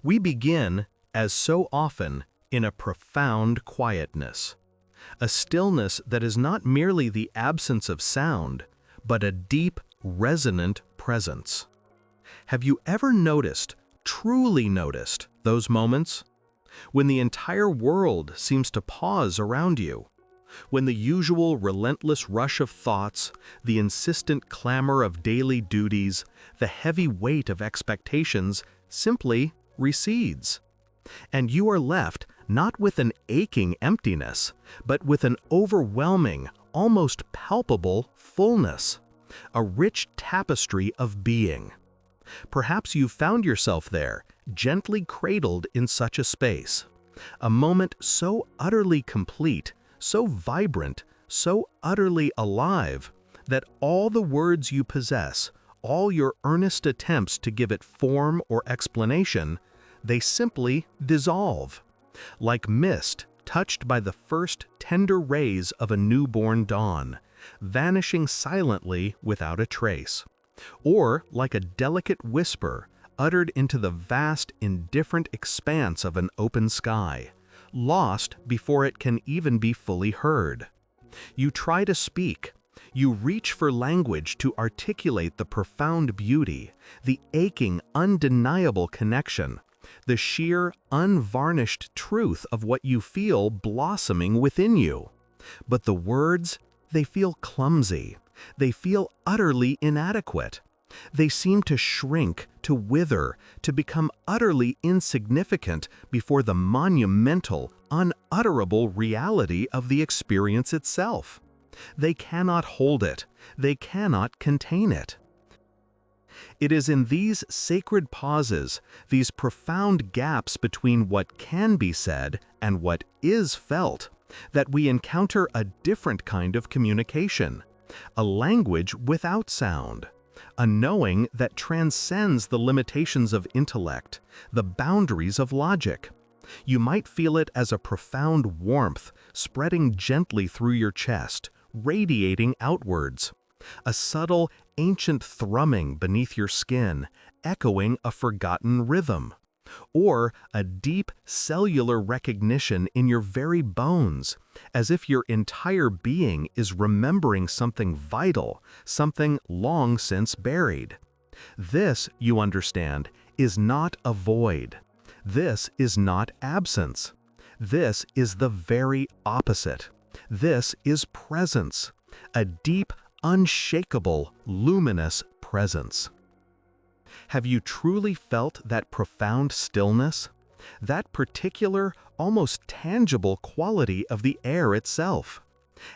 We begin, as so often, in a profound quietness. A stillness that is not merely the absence of sound, but a deep, resonant presence. Have you ever noticed, truly noticed, those moments? When the entire world seems to pause around you. When the usual relentless rush of thoughts, the insistent clamor of daily duties, the heavy weight of expectations simply recedes. And you are left not with an aching emptiness, but with an overwhelming, almost palpable fullness, a rich tapestry of being. Perhaps you've found yourself there, gently cradled in such a space. A moment so utterly complete, so vibrant, so utterly alive, that all the words you possess, all your earnest attempts to give it form or explanation, they simply dissolve. Like mist touched by the first tender rays of a newborn dawn, vanishing silently without a trace. Or like a delicate whisper uttered into the vast, indifferent expanse of an open sky, lost before it can even be fully heard. You try to speak. You reach for language to articulate the profound beauty, the aching, undeniable connection, the sheer, unvarnished truth of what you feel blossoming within you. But the words, they feel clumsy. They feel utterly inadequate. They seem to shrink, to wither, to become utterly insignificant before the monumental, unutterable reality of the experience itself. They cannot hold it. They cannot contain it. It is in these sacred pauses, these profound gaps between what can be said and what is felt, that we encounter a different kind of communication, a language without sound, a knowing that transcends the limitations of intellect, the boundaries of logic. You might feel it as a profound warmth spreading gently through your chest, radiating outwards. A subtle, ancient thrumming beneath your skin, echoing a forgotten rhythm. Or a deep cellular recognition in your very bones, as if your entire being is remembering something vital, something long since buried. This, you understand, is not a void. This is not absence. This is the very opposite. This is presence, a deep, unshakable, luminous presence. Have you truly felt that profound stillness? That particular, almost tangible quality of the air itself?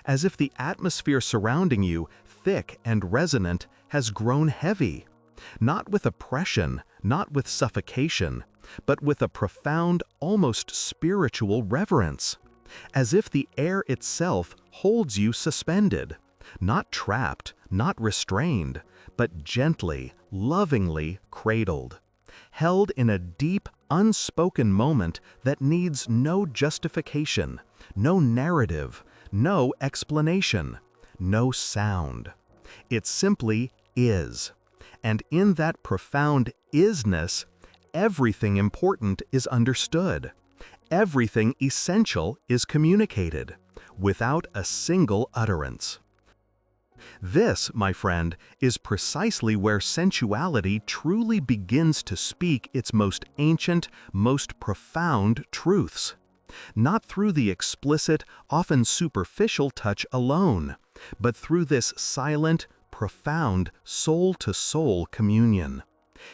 As if the atmosphere surrounding you, thick and resonant, has grown heavy. Not with oppression, not with suffocation, but with a profound, almost spiritual reverence. As if the air itself holds you suspended. Not trapped, not restrained, but gently, lovingly cradled. Held in a deep, unspoken moment that needs no justification, no narrative, no explanation, no sound. It simply is. And in that profound isness, everything important is understood. Everything essential is communicated, without a single utterance. This, my friend, is precisely where sensuality truly begins to speak its most ancient, most profound truths. Not through the explicit, often superficial touch alone, but through this silent, profound, soul-to-soul communion.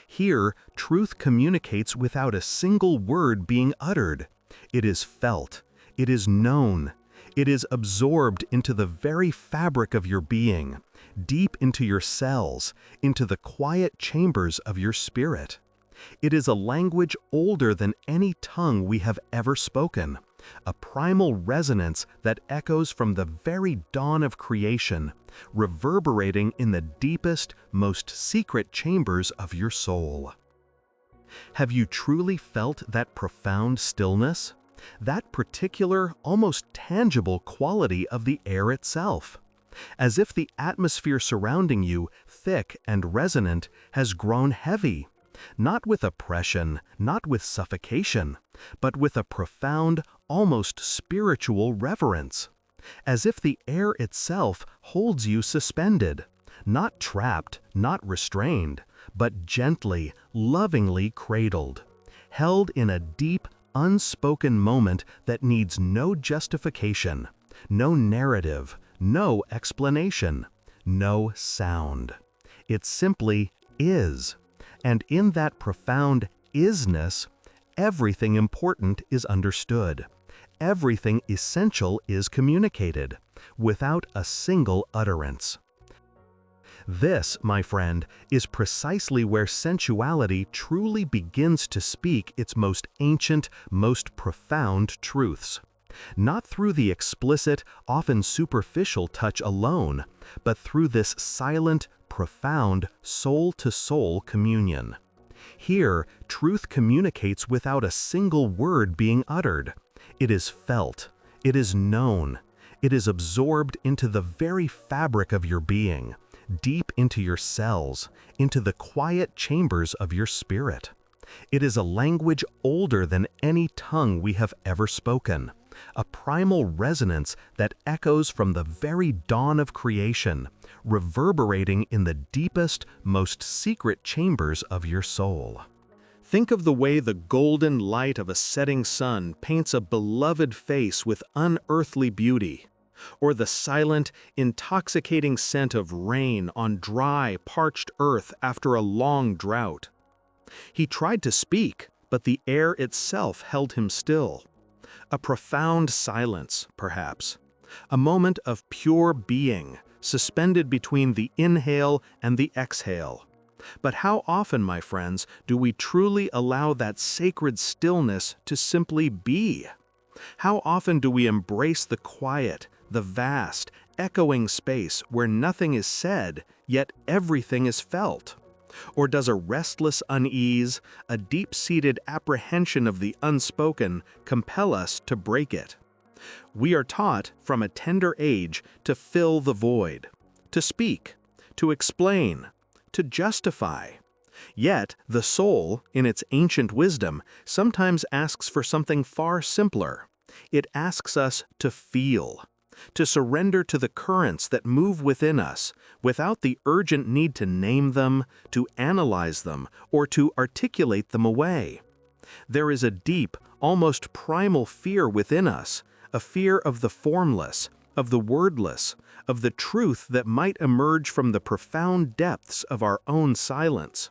Here, truth communicates without a single word being uttered. It is felt. It is known. It is absorbed into the very fabric of your being, deep into your cells, into the quiet chambers of your spirit. It is a language older than any tongue we have ever spoken, a primal resonance that echoes from the very dawn of creation, reverberating in the deepest, most secret chambers of your soul. Have you truly felt that profound stillness? That particular, almost tangible quality of the air itself? As if the atmosphere surrounding you, thick and resonant, has grown heavy, Not with oppression, not with suffocation, but with a profound, almost spiritual reverence, as if the air itself holds you suspended, not trapped, not restrained, but gently, lovingly cradled, held in a deep, unspoken moment that needs no justification, no narrative, no explanation, no sound. It simply is. And in that profound isness, everything important is understood. Everything essential is communicated, without a single utterance. This, my friend, is precisely where sensuality truly begins to speak its most ancient, most profound truths. Not through the explicit, often superficial touch alone, but through this silent, profound, soul-to-soul communion. Here, truth communicates without a single word being uttered. It is felt, it is known, it is absorbed into the very fabric of your being, deep into your cells, into the quiet chambers of your spirit. It is a language older than any tongue we have ever spoken, a primal resonance that echoes from the very dawn of creation, reverberating in the deepest, most secret chambers of your soul. Think of the way the golden light of a setting sun paints a beloved face with unearthly beauty, or the silent, intoxicating scent of rain on dry, parched earth after a long drought. He tried to speak, but the air itself held him still. A profound silence, perhaps. A moment of pure being, suspended between the inhale and the exhale. But how often, my friends, do we truly allow that sacred stillness to simply be? How often do we embrace the quiet, the vast, echoing space where nothing is said, yet everything is felt? Or does a restless unease, a deep-seated apprehension of the unspoken, compel us to break it? We are taught, from a tender age, to fill the void, to speak, to explain, to justify. Yet, the soul, in its ancient wisdom, sometimes asks for something far simpler. It asks us to feel, to surrender to the currents that move within us, without the urgent need to name them, to analyze them, or to articulate them away. There is a deep, almost primal fear within us, a fear of the formless, of the wordless, of the truth that might emerge from the profound depths of our own silence.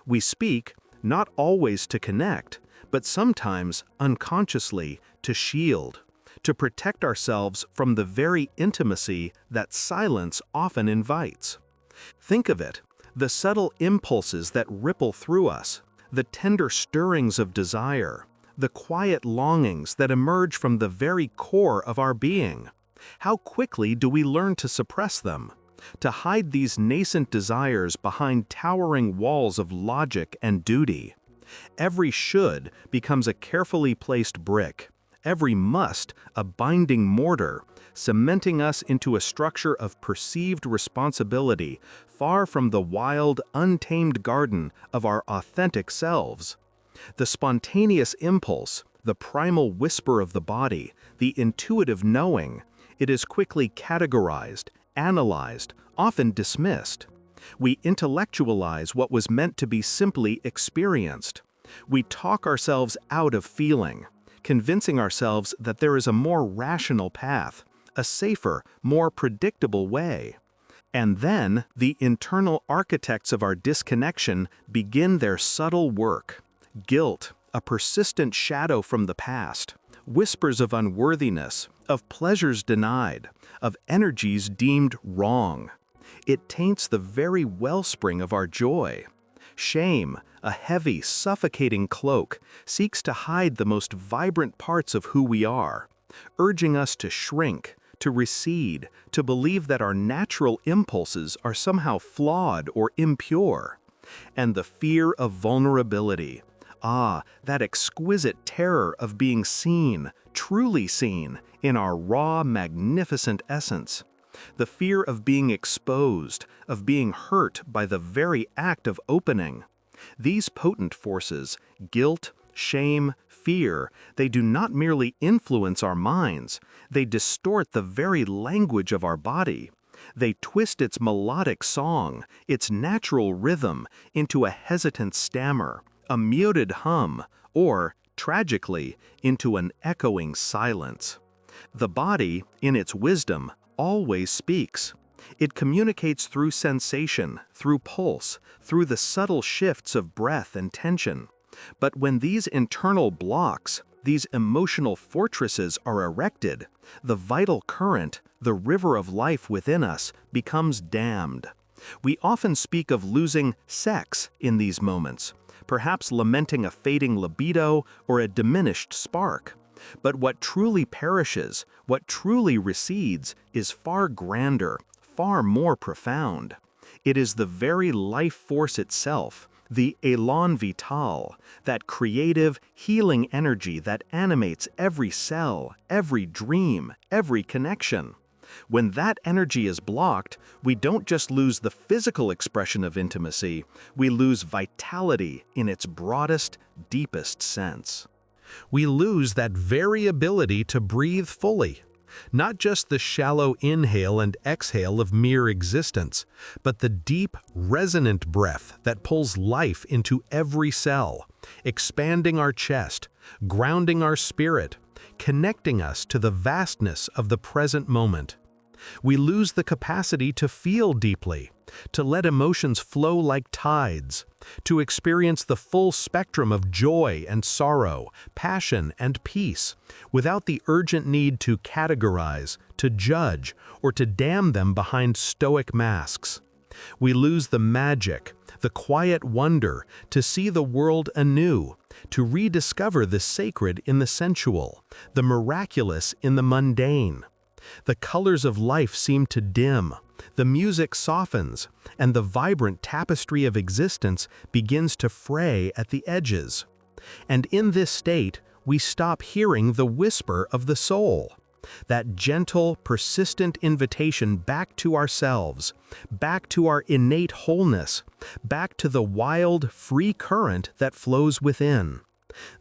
We speak, not always to connect, but sometimes, unconsciously, to shield, to protect ourselves from the very intimacy that silence often invites. Think of it, the subtle impulses that ripple through us, the tender stirrings of desire, the quiet longings that emerge from the very core of our being. How quickly do we learn to suppress them, to hide these nascent desires behind towering walls of logic and duty? Every should becomes a carefully placed brick, every must a binding mortar, cementing us into a structure of perceived responsibility far from the wild, untamed garden of our authentic selves. The spontaneous impulse, the primal whisper of the body, the intuitive knowing, it is quickly categorized, analyzed, often dismissed. We intellectualize what was meant to be simply experienced. We talk ourselves out of feeling, convincing ourselves that there is a more rational path, a safer, more predictable way. And then the internal architects of our disconnection begin their subtle work. Guilt, a persistent shadow from the past, whispers of unworthiness, of pleasures denied, of energies deemed wrong. It taints the very wellspring of our joy. Shame, a heavy, suffocating cloak, seeks to hide the most vibrant parts of who we are, urging us to shrink, to recede, to believe that our natural impulses are somehow flawed or impure. And the fear of vulnerability, that exquisite terror of being seen, truly seen, in our raw, magnificent essence. The fear of being exposed, of being hurt by the very act of opening. These potent forces, guilt, shame, fear, they do not merely influence our minds, they distort the very language of our body. They twist its melodic song, its natural rhythm, into a hesitant stammer, a muted hum, or, tragically, into an echoing silence. The body, in its wisdom, always speaks. It communicates through sensation, through pulse, through the subtle shifts of breath and tension. But when these internal blocks, these emotional fortresses are erected, the vital current, the river of life within us, becomes dammed. We often speak of losing sex in these moments, perhaps lamenting a fading libido or a diminished spark. But what truly perishes, what truly recedes, is far grander, far more profound. It is the very life force itself, the élan vital, that creative, healing energy that animates every cell, every dream, every connection. When that energy is blocked, we don't just lose the physical expression of intimacy, we lose vitality in its broadest, deepest sense. We lose that very ability to breathe fully. Not just the shallow inhale and exhale of mere existence, but the deep, resonant breath that pulls life into every cell, expanding our chest, grounding our spirit, connecting us to the vastness of the present moment. We lose the capacity to feel deeply, to let emotions flow like tides, to experience the full spectrum of joy and sorrow, passion and peace, without the urgent need to categorize, to judge, or to damn them behind stoic masks. We lose the magic, the quiet wonder, to see the world anew, to rediscover the sacred in the sensual, the miraculous in the mundane. The colors of life seem to dim, the music softens, and the vibrant tapestry of existence begins to fray at the edges. And in this state, we stop hearing the whisper of the soul, that gentle, persistent invitation back to ourselves, back to our innate wholeness, back to the wild, free current that flows within.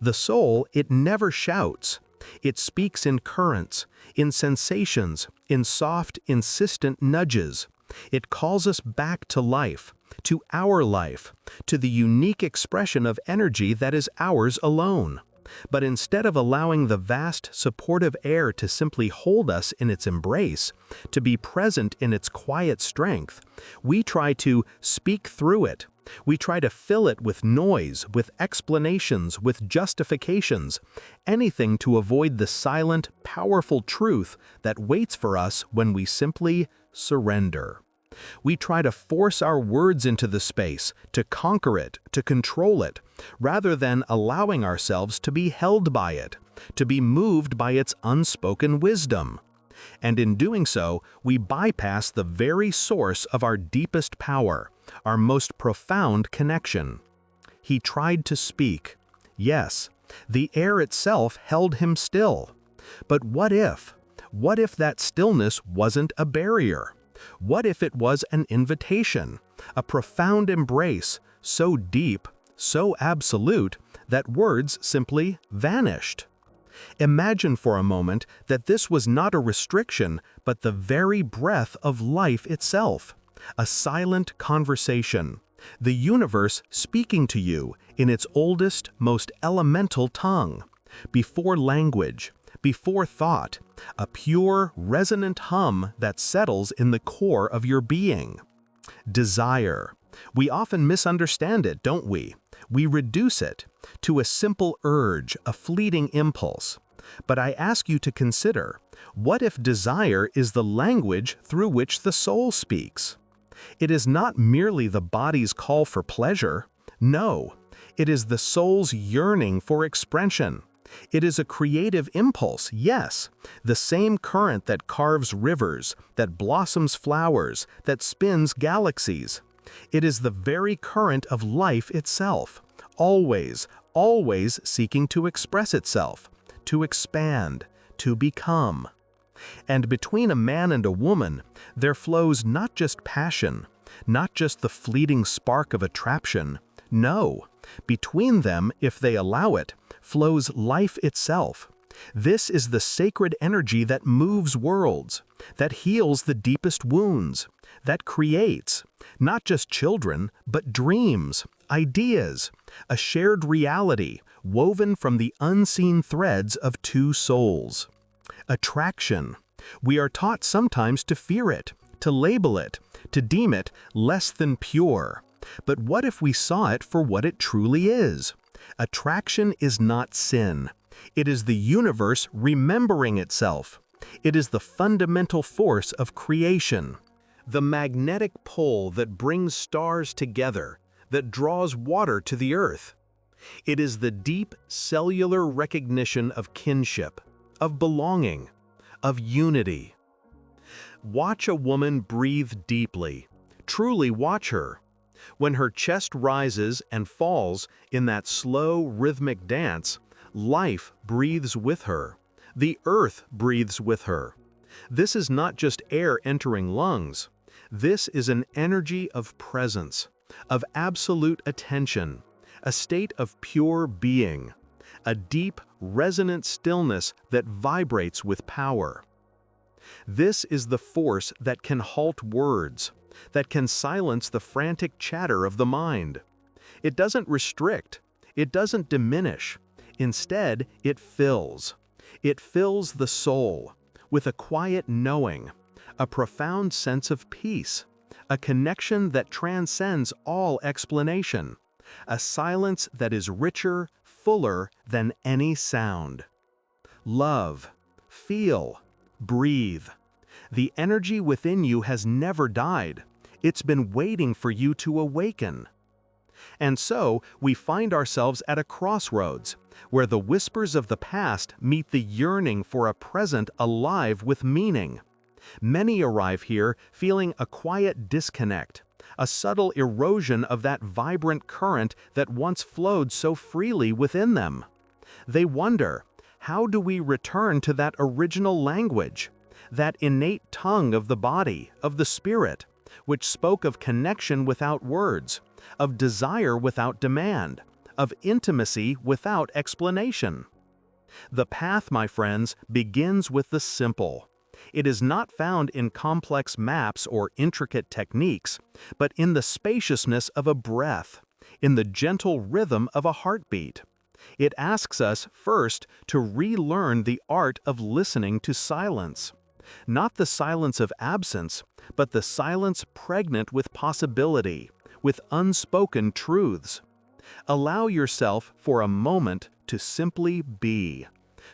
The soul, it never shouts. It speaks in currents, in sensations, in soft, insistent nudges. It calls us back to life, to our life, to the unique expression of energy that is ours alone. But instead of allowing the vast, supportive air to simply hold us in its embrace, to be present in its quiet strength, we try to speak through it. We try to fill it with noise, with explanations, with justifications, anything to avoid the silent, powerful truth that waits for us when we simply surrender. We try to force our words into the space, to conquer it, to control it, rather than allowing ourselves to be held by it, to be moved by its unspoken wisdom. And in doing so, we bypass the very source of our deepest power, our most profound connection. He tried to speak. Yes, the air itself held him still. But what if? What if that stillness wasn't a barrier? What if it was an invitation, a profound embrace, so deep, so absolute, that words simply vanished? Imagine for a moment that this was not a restriction, but the very breath of life itself, a silent conversation, the universe speaking to you in its oldest, most elemental tongue, before language, before thought, a pure, resonant hum that settles in the core of your being. Desire. We often misunderstand it, don't we? We reduce it to a simple urge, a fleeting impulse. But I ask you to consider, what if desire is the language through which the soul speaks? It is not merely the body's call for pleasure. No, it is the soul's yearning for expression. It is a creative impulse, yes, the same current that carves rivers, that blossoms flowers, that spins galaxies. It is the very current of life itself, always, always seeking to express itself, to expand, to become. And between a man and a woman, there flows not just passion, not just the fleeting spark of attraction, No, between them, if they allow it, flows life itself. This is the sacred energy that moves worlds, that heals the deepest wounds, that creates, not just children, but dreams, ideas, a shared reality woven from the unseen threads of two souls. Attraction. We are taught sometimes to fear it, to label it, to deem it less than pure. But what if we saw it for what it truly is? Attraction is not sin. It is the universe remembering itself. It is the fundamental force of creation. The magnetic pull that brings stars together, that draws water to the earth. It is the deep cellular recognition of kinship, of belonging, of unity. Watch a woman breathe deeply. Truly watch her. When her chest rises and falls in that slow, rhythmic dance, life breathes with her. The earth breathes with her. This is not just air entering lungs. This is an energy of presence, of absolute attention, a state of pure being, a deep, resonant stillness that vibrates with power. This is the force that can halt words, that can silence the frantic chatter of the mind. It doesn't restrict, it doesn't diminish. Instead, it fills. It fills the soul with a quiet knowing, a profound sense of peace, a connection that transcends all explanation, a silence that is richer, fuller than any sound. Love, feel, breathe. The energy within you has never died. It's been waiting for you to awaken. And so, we find ourselves at a crossroads, where the whispers of the past meet the yearning for a present alive with meaning. Many arrive here feeling a quiet disconnect, a subtle erosion of that vibrant current that once flowed so freely within them. They wonder, how do we return to that original language, that innate tongue of the body, of the spirit, which spoke of connection without words, of desire without demand, of intimacy without explanation? The path, my friends, begins with the simple. It is not found in complex maps or intricate techniques, but in the spaciousness of a breath, in the gentle rhythm of a heartbeat. It asks us first to relearn the art of listening to silence. Not the silence of absence, but the silence pregnant with possibility, with unspoken truths. Allow yourself for a moment to simply be,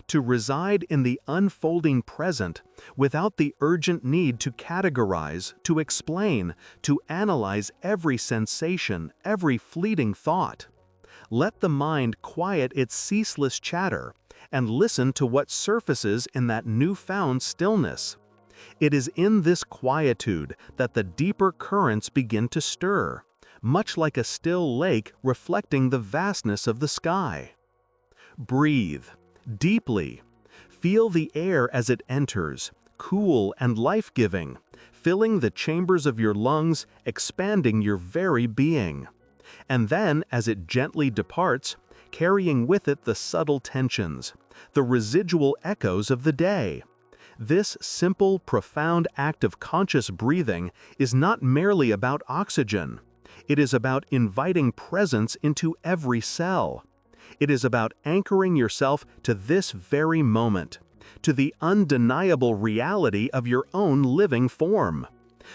to reside in the unfolding present without the urgent need to categorize, to explain, to analyze every sensation, every fleeting thought. Let the mind quiet its ceaseless chatter and listen to what surfaces in that newfound stillness. It is in this quietude that the deeper currents begin to stir, much like a still lake reflecting the vastness of the sky. Breathe deeply. Feel the air as it enters, cool and life-giving, filling the chambers of your lungs, expanding your very being. And then, as it gently departs, carrying with it the subtle tensions, the residual echoes of the day. This simple, profound act of conscious breathing is not merely about oxygen. It is about inviting presence into every cell. It is about anchoring yourself to this very moment, to the undeniable reality of your own living form.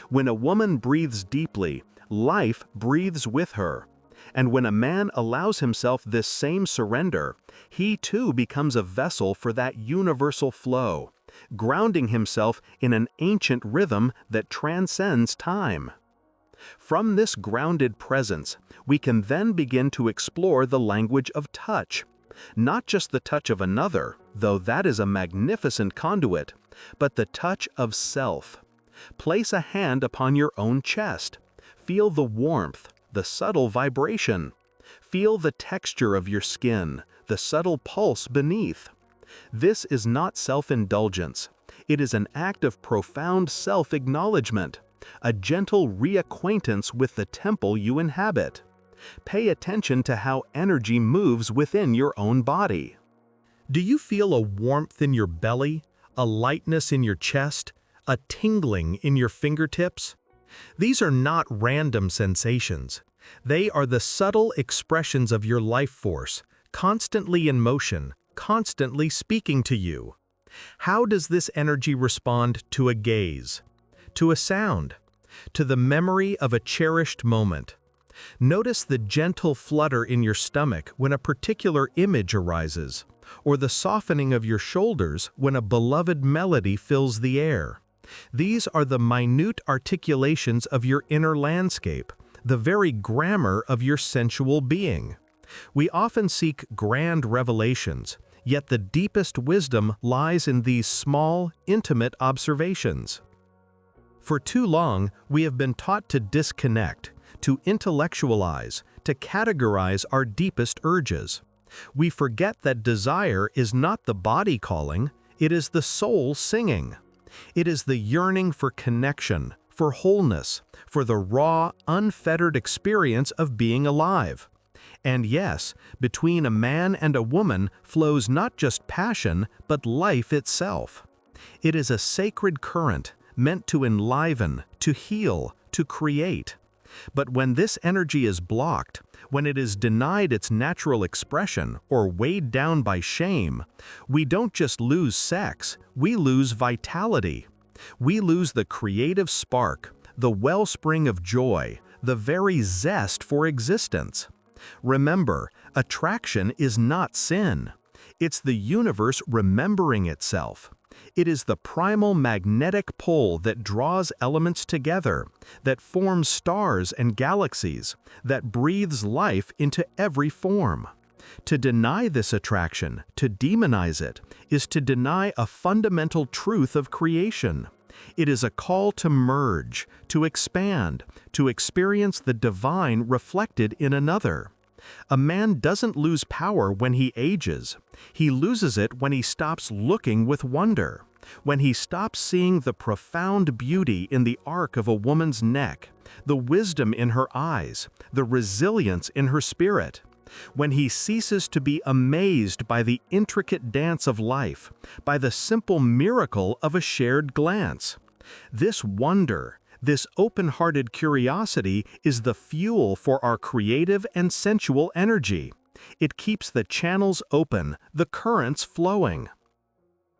When a woman breathes deeply, life breathes with her. And when a man allows himself this same surrender, he too becomes a vessel for that universal flow, grounding himself in an ancient rhythm that transcends time. From this grounded presence, we can then begin to explore the language of touch. Not just the touch of another, though that is a magnificent conduit, but the touch of self. Place a hand upon your own chest. Feel the warmth, the subtle vibration. Feel the texture of your skin, the subtle pulse beneath. This is not self-indulgence. It is an act of profound self-acknowledgement, a gentle reacquaintance with the temple you inhabit. Pay attention to how energy moves within your own body. Do you feel a warmth in your belly, a lightness in your chest, a tingling in your fingertips? These are not random sensations. They are the subtle expressions of your life force, constantly in motion, constantly speaking to you. How does this energy respond to a gaze, to a sound, to the memory of a cherished moment? Notice the gentle flutter in your stomach when a particular image arises, or the softening of your shoulders when a beloved melody fills the air. These are the minute articulations of your inner landscape, the very grammar of your sensual being. We often seek grand revelations, yet the deepest wisdom lies in these small, intimate observations. For too long, we have been taught to disconnect, to intellectualize, to categorize our deepest urges. We forget that desire is not the body calling, it is the soul singing. It is the yearning for connection, for wholeness, for the raw, unfettered experience of being alive. And yes, between a man and a woman flows not just passion, but life itself. It is a sacred current, meant to enliven, to heal, to create. But when this energy is blocked, when it is denied its natural expression or weighed down by shame, we don't just lose sex, we lose vitality. We lose the creative spark, the wellspring of joy, the very zest for existence. Remember, attraction is not sin. It's the universe remembering itself. It is the primal magnetic pull that draws elements together, that forms stars and galaxies, that breathes life into every form. To deny this attraction, to demonize it, is to deny a fundamental truth of creation. It is a call to merge, to expand, to experience the divine reflected in another. A man doesn't lose power when he ages. He loses it when he stops looking with wonder, when he stops seeing the profound beauty in the arc of a woman's neck, the wisdom in her eyes, the resilience in her spirit, when he ceases to be amazed by the intricate dance of life, by the simple miracle of a shared glance. This wonder, this open-hearted curiosity is the fuel for our creative and sensual energy. It keeps the channels open, the currents flowing.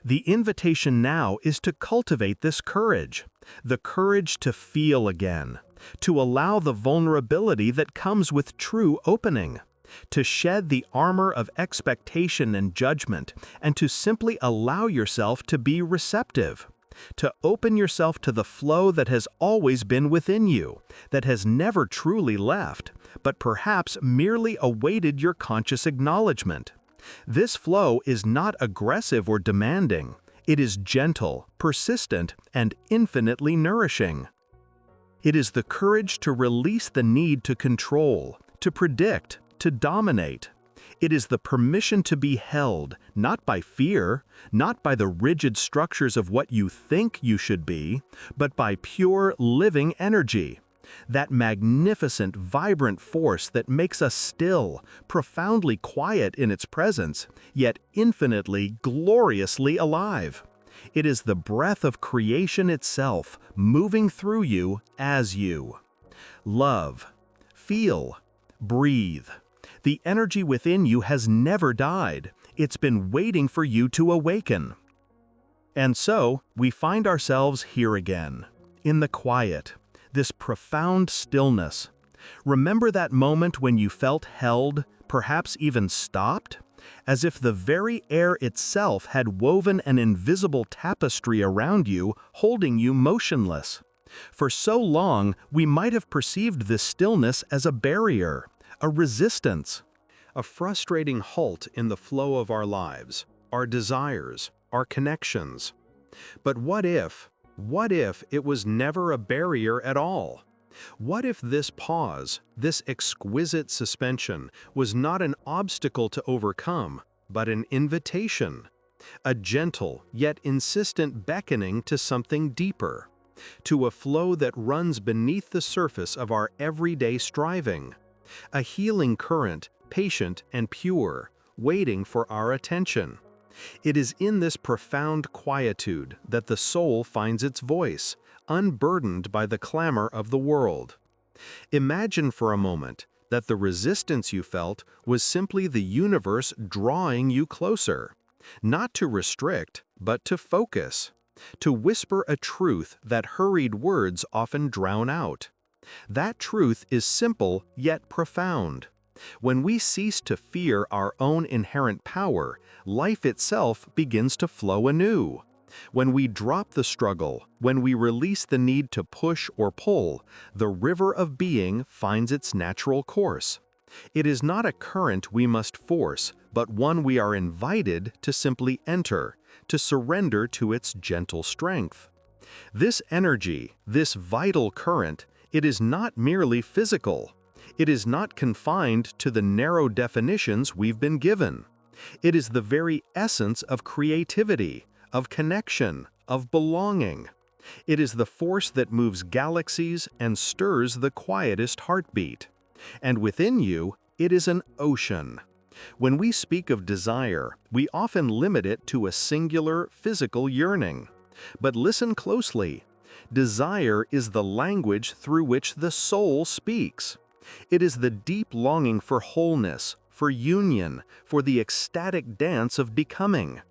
The invitation now is to cultivate this courage, the courage to feel again, to allow the vulnerability that comes with true opening, to shed the armor of expectation and judgment, and to simply allow yourself to be receptive. To open yourself to the flow that has always been within you, that has never truly left, but perhaps merely awaited your conscious acknowledgement. This flow is not aggressive or demanding. It is gentle, persistent, and infinitely nourishing. It is the courage to release the need to control, to predict, to dominate. It is the permission to be held, not by fear, not by the rigid structures of what you think you should be, but by pure, living energy. That magnificent, vibrant force that makes us still, profoundly quiet in its presence, yet infinitely, gloriously alive. It is the breath of creation itself, moving through you as you. Love, feel, breathe. The energy within you has never died. It's been waiting for you to awaken. And so, we find ourselves here again, in the quiet, this profound stillness. Remember that moment when you felt held, perhaps even stopped? As if the very air itself had woven an invisible tapestry around you, holding you motionless. For so long, we might have perceived this stillness as a barrier, a resistance, a frustrating halt in the flow of our lives, our desires, our connections. But what if it was never a barrier at all? What if this pause, this exquisite suspension, was not an obstacle to overcome, but an invitation? A gentle, yet insistent beckoning to something deeper, to a flow that runs beneath the surface of our everyday striving. A healing current, patient and pure, waiting for our attention. It is in this profound quietude that the soul finds its voice, unburdened by the clamor of the world. Imagine for a moment that the resistance you felt was simply the universe drawing you closer, not to restrict, but to focus, to whisper a truth that hurried words often drown out. That truth is simple yet profound. When we cease to fear our own inherent power, life itself begins to flow anew. When we drop the struggle, when we release the need to push or pull, the river of being finds its natural course. It is not a current we must force, but one we are invited to simply enter, to surrender to its gentle strength. This energy, this vital current, it is not merely physical. It is not confined to the narrow definitions we've been given. It is the very essence of creativity, of connection, of belonging. It is the force that moves galaxies and stirs the quietest heartbeat. And within you, it is an ocean. When we speak of desire, we often limit it to a singular physical yearning. But listen closely. Desire is the language through which the soul speaks. It is the deep longing for wholeness, for union, for the ecstatic dance of becoming.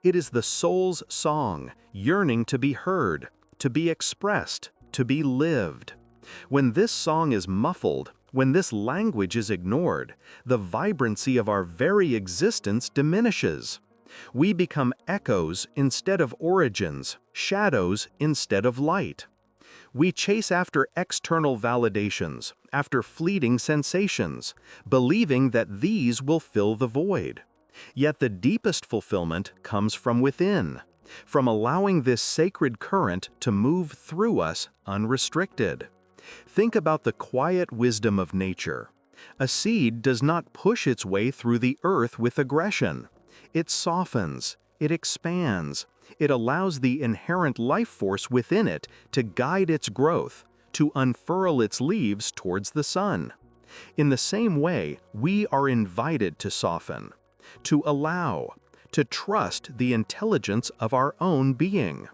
It is the soul's song, yearning to be heard, to be expressed, to be lived. When this song is muffled, when this language is ignored, the vibrancy of our very existence diminishes. We become echoes instead of origins, shadows instead of light. We chase after external validations, after fleeting sensations, believing that these will fill the void. Yet the deepest fulfillment comes from within, from allowing this sacred current to move through us unrestricted. Think about the quiet wisdom of nature. A seed does not push its way through the earth with aggression. It softens, it expands, it allows the inherent life force within it to guide its growth, to unfurl its leaves towards the sun. In the same way, we are invited to soften, to allow, to trust the intelligence of our own being.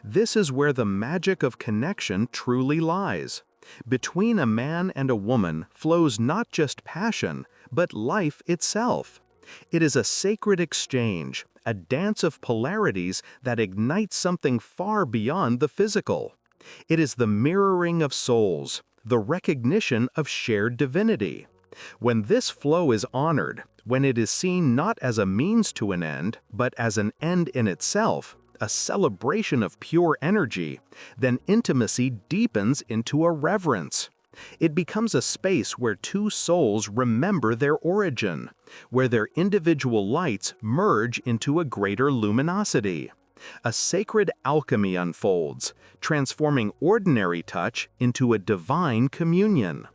This is where the magic of connection truly lies. Between a man and a woman flows not just passion, but life itself. It is a sacred exchange, a dance of polarities that ignites something far beyond the physical. It is the mirroring of souls, the recognition of shared divinity. When this flow is honored, when it is seen not as a means to an end, but as an end in itself, a celebration of pure energy, then intimacy deepens into a reverence. It becomes a space where two souls remember their origin, where their individual lights merge into a greater luminosity. A sacred alchemy unfolds, transforming ordinary touch into a divine communion.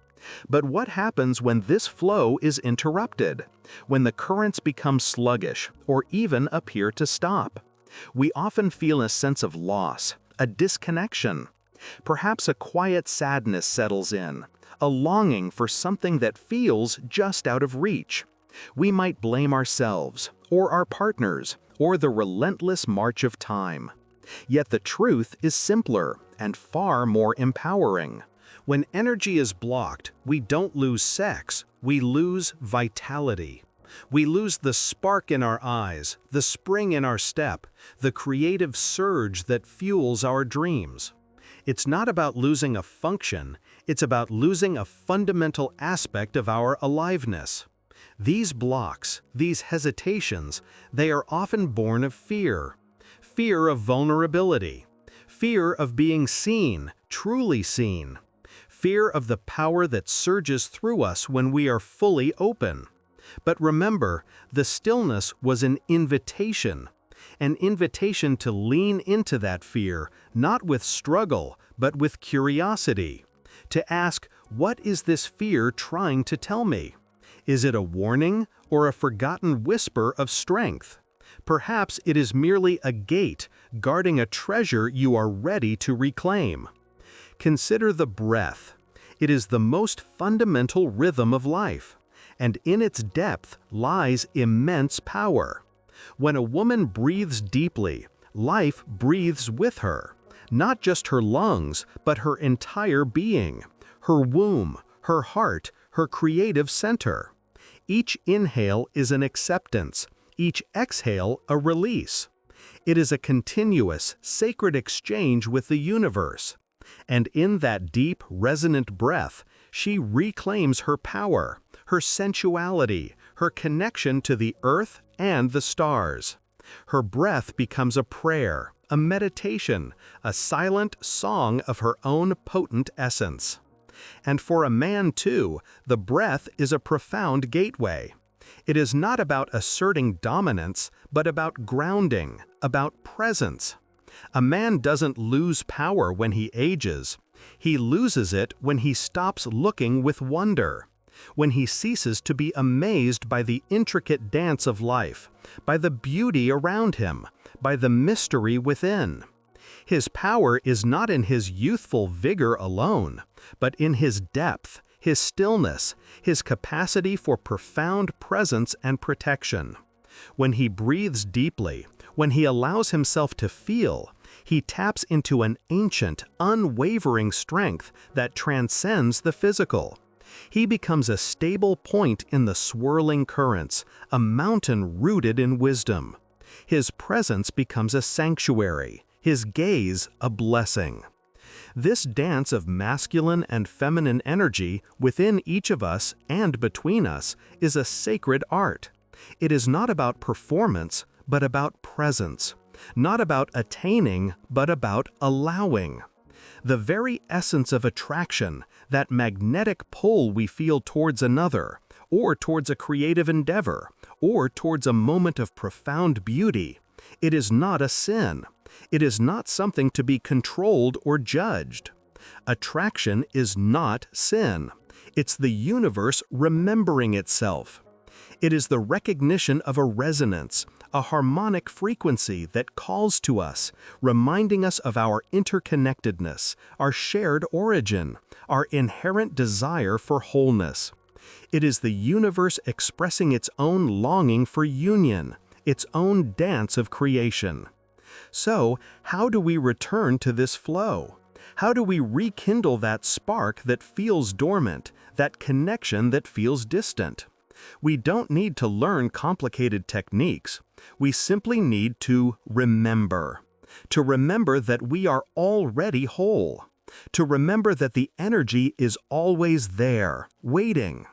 But what happens when this flow is interrupted? When the currents become sluggish, or even appear to stop? We often feel a sense of loss, a disconnection. Perhaps a quiet sadness settles in, a longing for something that feels just out of reach. We might blame ourselves, or our partners, or the relentless march of time. Yet the truth is simpler and far more empowering. When energy is blocked, we don't lose sex, we lose vitality. We lose the spark in our eyes, the spring in our step, the creative surge that fuels our dreams. It's not about losing a function, it's about losing a fundamental aspect of our aliveness. These blocks, these hesitations, they are often born of fear. Fear of vulnerability. Fear of being seen, truly seen. Fear of the power that surges through us when we are fully open. But remember, the stillness was an invitation to lean into that fear, not with struggle, but with curiosity. To ask, what is this fear trying to tell me? Is it a warning or a forgotten whisper of strength? Perhaps it is merely a gate guarding a treasure you are ready to reclaim. Consider the breath. It is the most fundamental rhythm of life, and in its depth lies immense power. When a woman breathes deeply, life breathes with her, not just her lungs, but her entire being, her womb, her heart, her creative center. Each inhale is an acceptance, each exhale a release. It is a continuous, sacred exchange with the universe. And in that deep, resonant breath, she reclaims her power, her sensuality, her connection to the earth and the stars. Her breath becomes a prayer, a meditation, a silent song of her own potent essence. And for a man, too, the breath is a profound gateway. It is not about asserting dominance, but about grounding, about presence. A man doesn't lose power when he ages. He loses it when he stops looking with wonder, when he ceases to be amazed by the intricate dance of life, by the beauty around him, by the mystery within. His power is not in his youthful vigor alone, but in his depth, his stillness, his capacity for profound presence and protection. When he breathes deeply, when he allows himself to feel, he taps into an ancient, unwavering strength that transcends the physical. He becomes a stable point in the swirling currents, a mountain rooted in wisdom. His presence becomes a sanctuary, his gaze a blessing. This dance of masculine and feminine energy within each of us and between us is a sacred art. It is not about performance, but about presence. Not about attaining, but about allowing. The very essence of attraction, that magnetic pull we feel towards another, or towards a creative endeavor, or towards a moment of profound beauty, it is not a sin. It is not something to be controlled or judged. Attraction is not sin. It's the universe remembering itself. It is the recognition of a resonance, a harmonic frequency that calls to us, reminding us of our interconnectedness, our shared origin, our inherent desire for wholeness. It is the universe expressing its own longing for union, its own dance of creation. So, how do we return to this flow? How do we rekindle that spark that feels dormant, that connection that feels distant? We don't need to learn complicated techniques. We simply need to remember. To remember that we are already whole. To remember that the energy is always there, waiting.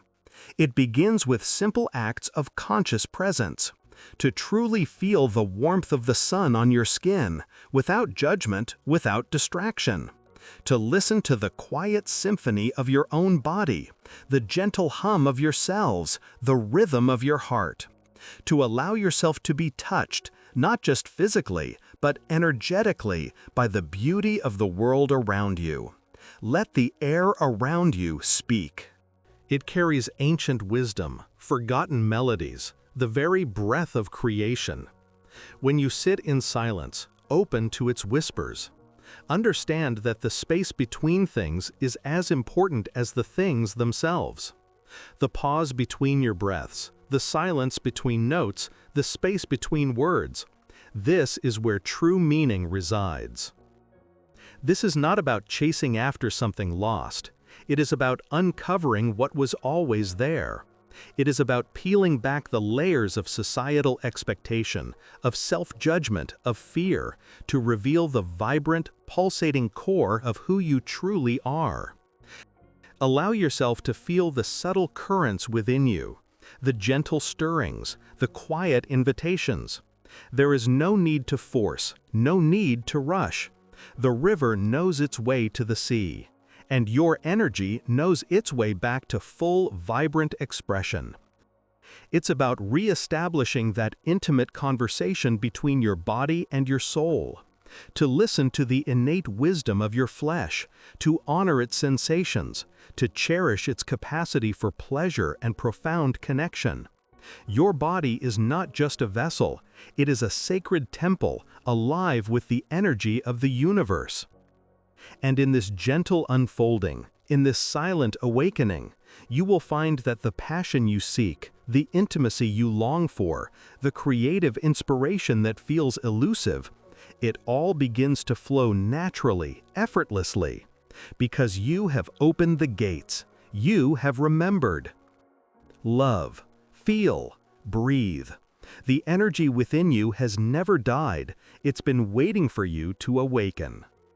It begins with simple acts of conscious presence. To truly feel the warmth of the sun on your skin, without judgment, without distraction. To listen to the quiet symphony of your own body, the gentle hum of your cells, the rhythm of your heart. To allow yourself to be touched, not just physically, but energetically, by the beauty of the world around you. Let the air around you speak. It carries ancient wisdom, forgotten melodies, the very breath of creation. When you sit in silence, open to its whispers. Understand that the space between things is as important as the things themselves. The pause between your breaths, the silence between notes, the space between words. This is where true meaning resides. This is not about chasing after something lost. It is about uncovering what was always there. It is about peeling back the layers of societal expectation, of self-judgment, of fear, to reveal the vibrant, pulsating core of who you truly are. Allow yourself to feel the subtle currents within you, the gentle stirrings, the quiet invitations. There is no need to force, no need to rush. The river knows its way to the sea, and your energy knows its way back to full, vibrant expression. It's about re-establishing that intimate conversation between your body and your soul, to listen to the innate wisdom of your flesh, to honor its sensations, to cherish its capacity for pleasure and profound connection. Your body is not just a vessel, it is a sacred temple, alive with the energy of the universe. And in this gentle unfolding, In this silent awakening, you will find that the passion you seek, the intimacy you long for, the creative inspiration that feels elusive, it all begins to flow naturally, effortlessly, because you have opened the gates, you have remembered. Love, feel, breathe. The energy within you has never died, it's been waiting for you to awaken.